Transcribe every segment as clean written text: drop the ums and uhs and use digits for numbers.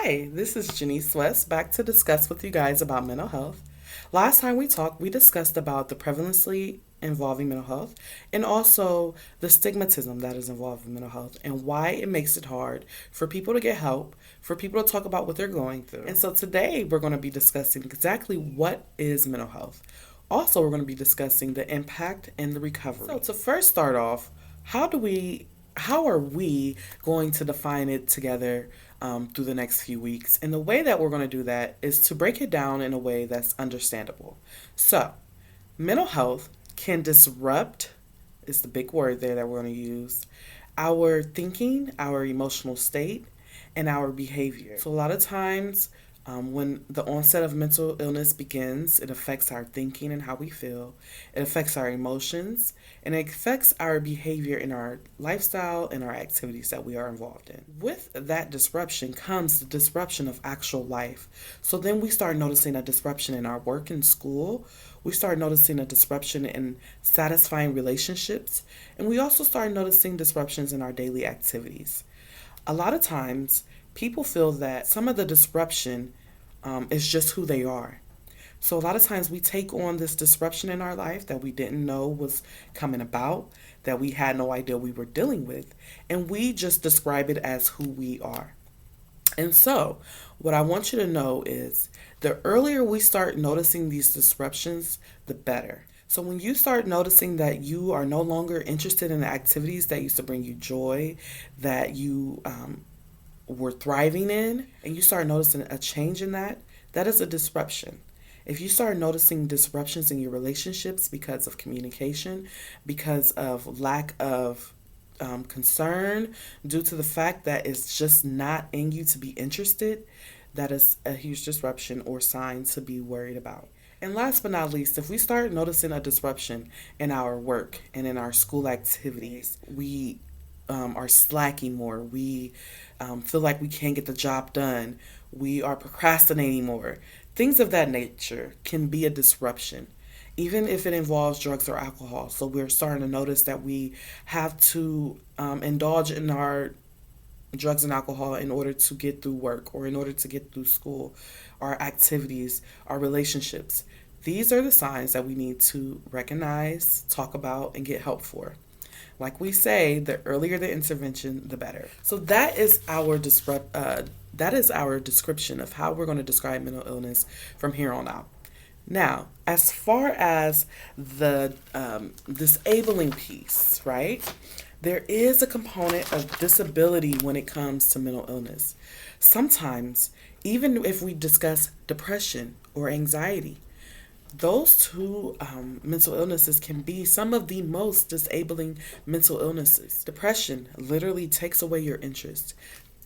Hi, this is Janeece West back to discuss with you guys about mental health. Last time we talked, we discussed about the prevalency involving mental health and also the stigmatism that is involved in mental health and why it makes it hard for people to get help, for people to talk about what they're going through. And so today we're going to be discussing exactly what is mental health. Also, we're going to be discussing the impact and the recovery. So to first start off, how are we going to define it together through the next few weeks? And the way that we're going to do that is to break it down in a way that's understandable. So, mental health can disrupt, is the big word there that we're going to use, our thinking, our emotional state, and our behavior. So, a lot of times, when the onset of mental illness begins, it affects our thinking and how we feel. It affects our emotions, and it affects our behavior in our lifestyle and our activities that we are involved in. With that disruption comes the disruption of actual life. So then we start noticing a disruption in our work and school. We start noticing a disruption in satisfying relationships, and we also start noticing disruptions in our daily activities. A lot of times, people feel that some of the disruption is just who they are. So a lot of times we take on this disruption in our life that we didn't know was coming about, that we had no idea we were dealing with, and we just describe it as who we are. And so, what I want you to know is the earlier we start noticing these disruptions, the better. So, when you start noticing that you are no longer interested in the activities that used to bring you joy, that you were thriving in, and you start noticing a change in that, that is a disruption. If you start noticing disruptions in your relationships because of communication, because of lack of concern, due to the fact that it's just not in you to be interested, that is a huge disruption or sign to be worried about. And last but not least, if we start noticing a disruption in our work and in our school activities, we are slacking more. We feel like we can't get the job done. We are procrastinating more. Things of that nature can be a disruption, even if it involves drugs or alcohol. So we're starting to notice that we have to indulge in our drugs and alcohol in order to get through work or in order to get through school, our activities, our relationships. These are the signs that we need to recognize, talk about, and get help for. Like we say, the earlier the intervention, the better. So that is our description of how we're going to describe mental illness from here on out. Now, as far as the disabling piece, right? There is a component of disability when it comes to mental illness. Sometimes, even if we discuss depression or anxiety, those two mental illnesses can be some of the most disabling mental illnesses. Depression literally takes away your interest.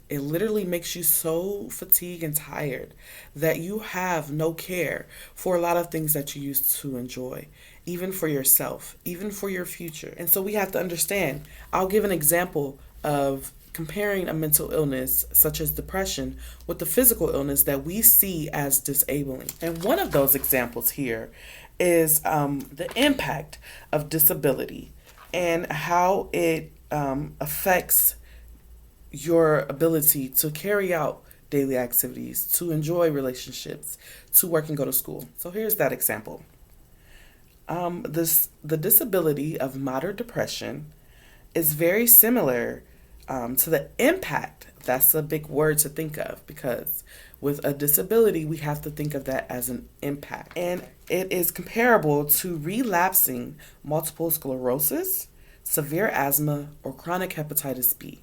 It literally makes you so fatigued and tired that you have no care for a lot of things that you used to enjoy, even for yourself, even for your future. And so we have to understand. I'll give an example of comparing a mental illness such as depression with the physical illness that we see as disabling. And one of those examples here is the impact of disability and how it affects your ability to carry out daily activities, to enjoy relationships, to work and go to school. So here's that example. The disability of moderate depression is very similar to the impact. That's a big word to think of because with a disability, we have to think of that as an impact. And it is comparable to relapsing multiple sclerosis, severe asthma, or chronic hepatitis B.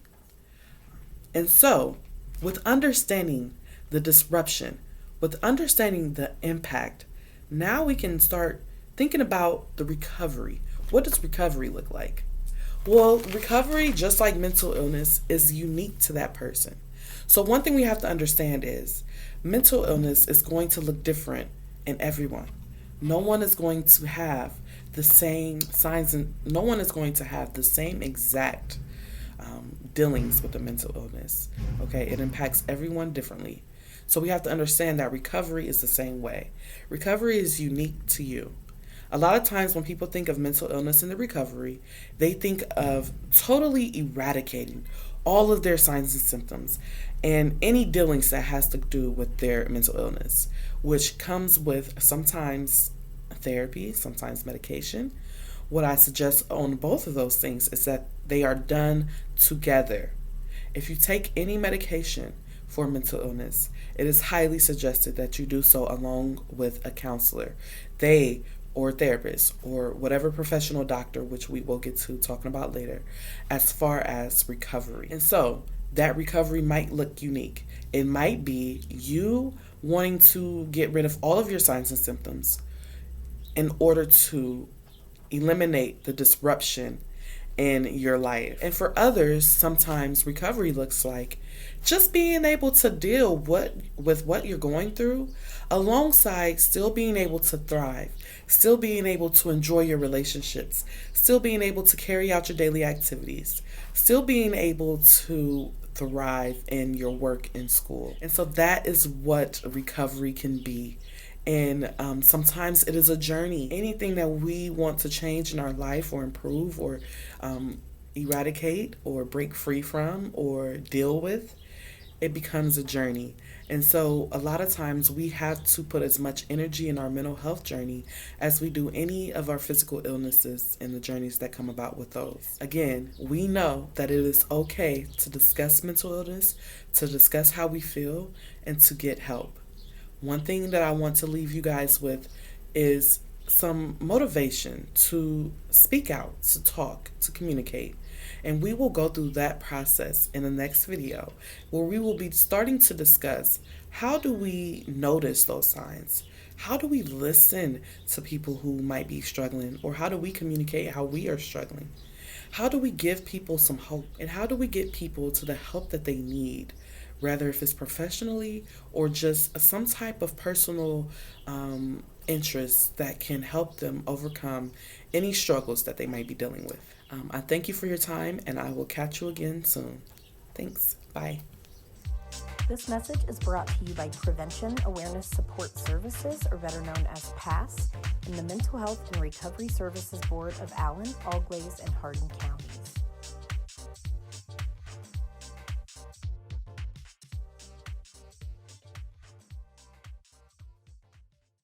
And so, with understanding the disruption, with understanding the impact, now we can start thinking about the recovery. What does recovery look like? Well, recovery, just like mental illness, is unique to that person. So one thing we have to understand is mental illness is going to look different in everyone. No one is going to have the same signs and no one is going to have the same exact dealings with the mental illness. Okay, it impacts everyone differently. So we have to understand that recovery is the same way. Recovery is unique to you. A lot of times when people think of mental illness in the recovery, they think of totally eradicating all of their signs and symptoms, and any dealings that has to do with their mental illness, which comes with sometimes therapy, sometimes medication. What I suggest on both of those things is that they are done together. If you take any medication for mental illness, it is highly suggested that you do so along with a counselor. They or therapist or whatever professional doctor, which we will get to talking about later, as far as recovery. And so that recovery might look unique. It might be you wanting to get rid of all of your signs and symptoms in order to eliminate the disruption in your life. And for others, sometimes recovery looks like just being able to deal with what you're going through alongside still being able to thrive, still being able to enjoy your relationships, still being able to carry out your daily activities, still being able to thrive in your work and school. And so that is what recovery can be. And sometimes it is a journey. Anything that we want to change in our life or improve or eradicate or break free from or deal with, it becomes a journey. And so a lot of times we have to put as much energy in our mental health journey as we do any of our physical illnesses and the journeys that come about with those. Again, we know that it is okay to discuss mental illness, to discuss how we feel, and to get help. One thing that I want to leave you guys with is some motivation to speak out, to talk, to communicate. And we will go through that process in the next video, where we will be starting to discuss how do we notice those signs? How do we listen to people who might be struggling? Or how do we communicate how we are struggling? How do we give people some hope? And how do we get people to the help that they need? Whether if it's professionally or just some type of personal interest that can help them overcome any struggles that they might be dealing with. I thank you for your time, and I will catch you again soon. Thanks. Bye. This message is brought to you by Prevention Awareness Support Services, or better known as PASS, and the Mental Health and Recovery Services Board of Allen, Auglaize, and Hardin County.